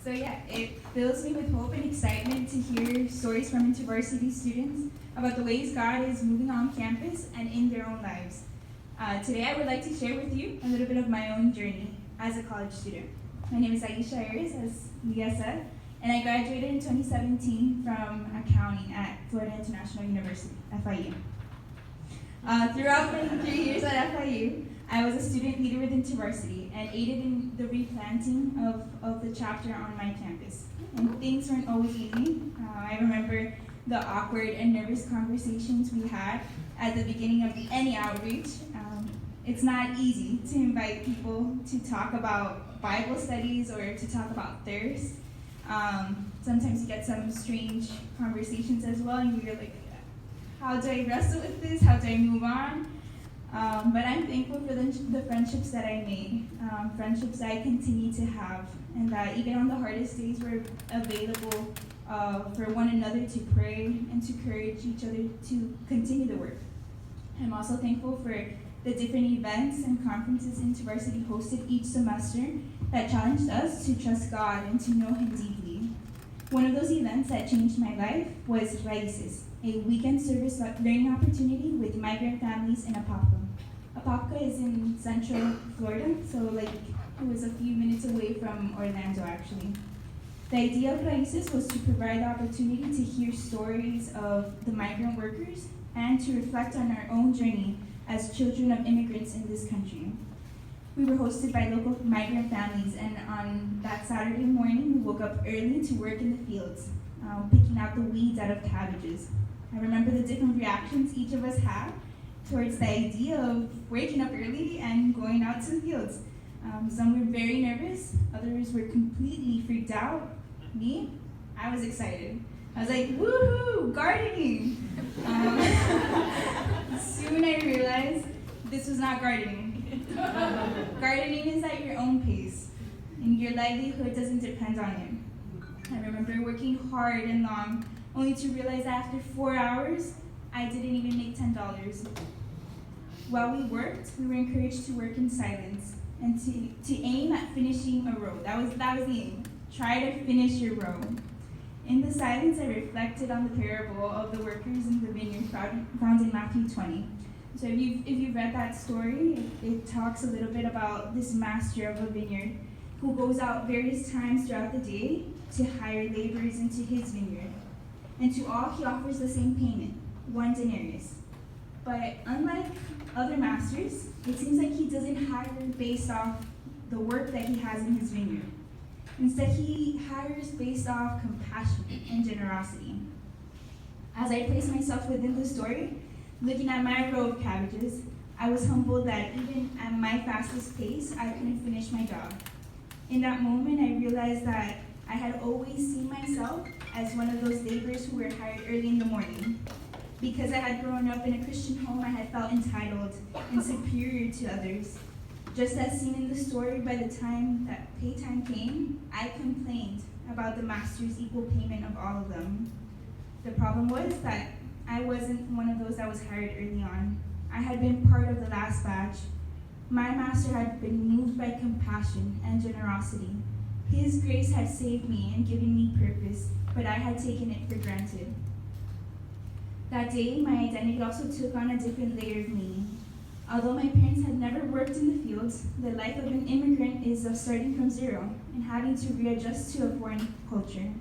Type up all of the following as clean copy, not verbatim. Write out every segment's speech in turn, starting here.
So yeah, it fills me with hope and excitement to hear stories from InterVarsity students about the ways God is moving on campus and in their own lives. Today I would like to share with you a little bit of my own journey as a college student. My name is Aisha, as Leah said, and I graduated in 2017 from accounting at Florida International University, FIU. Throughout my 3 years at FIU, I was a student leader with InterVarsity and aided in the replanting of the chapter on my campus. And things weren't always easy. I remember the awkward and nervous conversations we had at the beginning of any outreach. It's not easy to invite people to talk about Bible studies or to talk about thirst. Sometimes you get some strange conversations as well, and you're like, how do I wrestle with this? How do I move on? But I'm thankful for the friendships that I made, friendships that I continue to have, and that even on the hardest days we're available for one another to pray and to encourage each other to continue the work. I'm also thankful for the different events and conferences InterVarsity hosted each semester that challenged us to trust God and to know Him deeply. One of those events that changed my life was Raíces, a weekend service learning opportunity with migrant families in Apopka. Apopka is in central Florida, so it was a few minutes away from Orlando actually. The idea of Raíces was to provide the opportunity to hear stories of the migrant workers and to reflect on our own journey as children of immigrants in this country. We were hosted by local migrant families, and on that Saturday morning, we woke up early to work in the fields, picking out the weeds out of cabbages. I remember the different reactions each of us had towards the idea of waking up early and going out to the fields. Some were very nervous, others were completely freaked out. Me, I was excited. I was like, woohoo, gardening! Soon I realized this was not gardening. Gardening is at your own pace, and your livelihood doesn't depend on it. I remember working hard and long, only to realize after 4 hours, I didn't even make $10. While we worked, we were encouraged to work in silence and to aim at finishing a row. That was the aim. Try to finish your row. In the silence, I reflected on the parable of the workers in the vineyard found in Matthew 20. So if you've read that story, it talks a little bit about this master of a vineyard who goes out various times throughout the day to hire laborers into his vineyard. And to all, he offers the same payment, 1 denarius. But unlike other masters, it seems like he doesn't hire based off the work that he has in his vineyard. Instead, he hires based off compassion and generosity. As I placed myself within the story, looking at my row of cabbages, I was humbled that even at my fastest pace, I couldn't finish my job. In that moment, I realized that I had always seen myself as one of those laborers who were hired early in the morning. Because I had grown up in a Christian home, I had felt entitled and superior to others. Just as seen in the story, by the time that pay time came, I complained about the master's equal payment of all of them. The problem was that I wasn't one of those that was hired early on. I had been part of the last batch. My master had been moved by compassion and generosity. His grace had saved me and given me purpose, but I had taken it for granted. That day, my identity also took on a different layer of meaning. Although my parents had never worked in the fields, the life of an immigrant is of starting from zero and having to readjust to a foreign culture.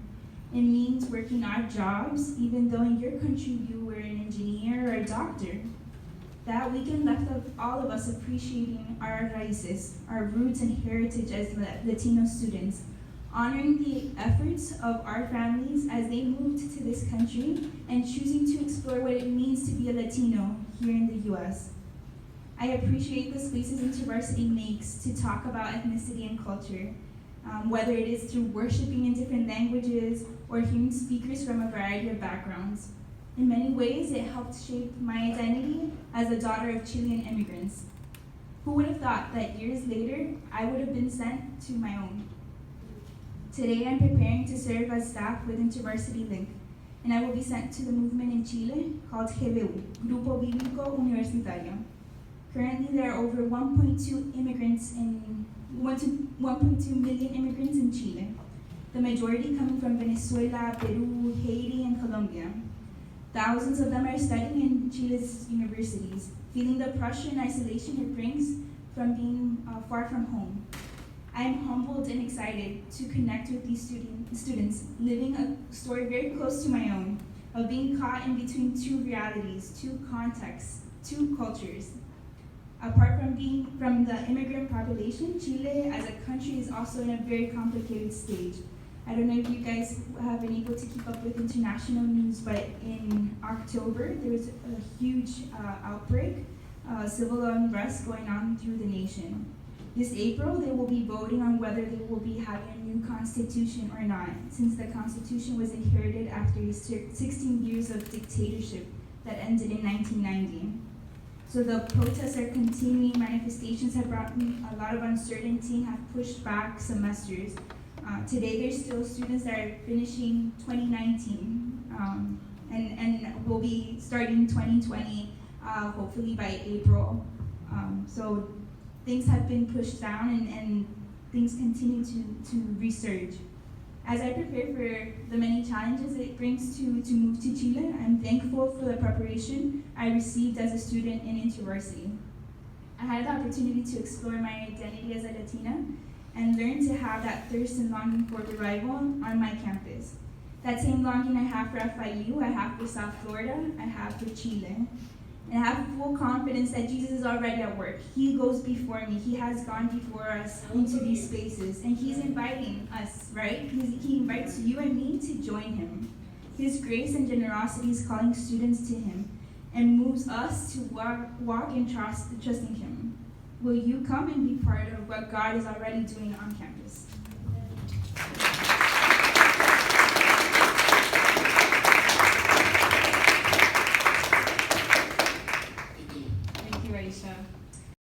It means working odd jobs, even though in your country you were an engineer or a doctor. That weekend left all of us appreciating our raíces, our roots and heritage as Latino students, honoring the efforts of our families as they moved to this country and choosing to explore what it means to be a Latino here in the U.S. I appreciate the spaces InterVarsity makes to talk about ethnicity and culture, whether it is through worshiping in different languages or hearing speakers from a variety of backgrounds. In many ways, it helped shape my identity as a daughter of Chilean immigrants. Who would have thought that years later, I would have been sent to my own? Today, I'm preparing to serve as staff with InterVarsity Link, and I will be sent to the movement in Chile called GBU, Grupo Bíblico Universitario. Currently, there are over 1.2 million immigrants in Chile. the majority coming from Venezuela, Peru, Haiti, and Colombia. Thousands of them are studying in Chile's universities, feeling the pressure and isolation it brings from being far from home. I am humbled and excited to connect with these students living a story very close to my own, of being caught in between two realities, two contexts, two cultures. Apart from being from the immigrant population, Chile as a country is also in a very complicated stage. I don't know if you guys have been able to keep up with international news, but in October, there was a huge outbreak, civil unrest going on through the nation. This April, they will be voting on whether they will be having a new constitution or not, since the constitution was inherited after 16 years of dictatorship that ended in 1990. So the protests are continuing, manifestations have brought a lot of uncertainty and have pushed back semesters. Today, there's still students that are finishing 2019 and will be starting 2020, hopefully by April. So things have been pushed down and things continue to resurge. As I prepare for the many challenges it brings to move to Chile, I'm thankful for the preparation I received as a student in InterVarsity. I had the opportunity to explore my identity as a Latina and learn to have that thirst and longing for revival on my campus. That same longing I have for FIU, I have for South Florida, I have for Chile. And I have full confidence that Jesus is already at work. He goes before me. He has gone before us into these spaces. And he's inviting us, right? He invites you and me to join him. His grace and generosity is calling students to him and moves us to walk in trusting him. Will you come and be part of what God is already doing on campus?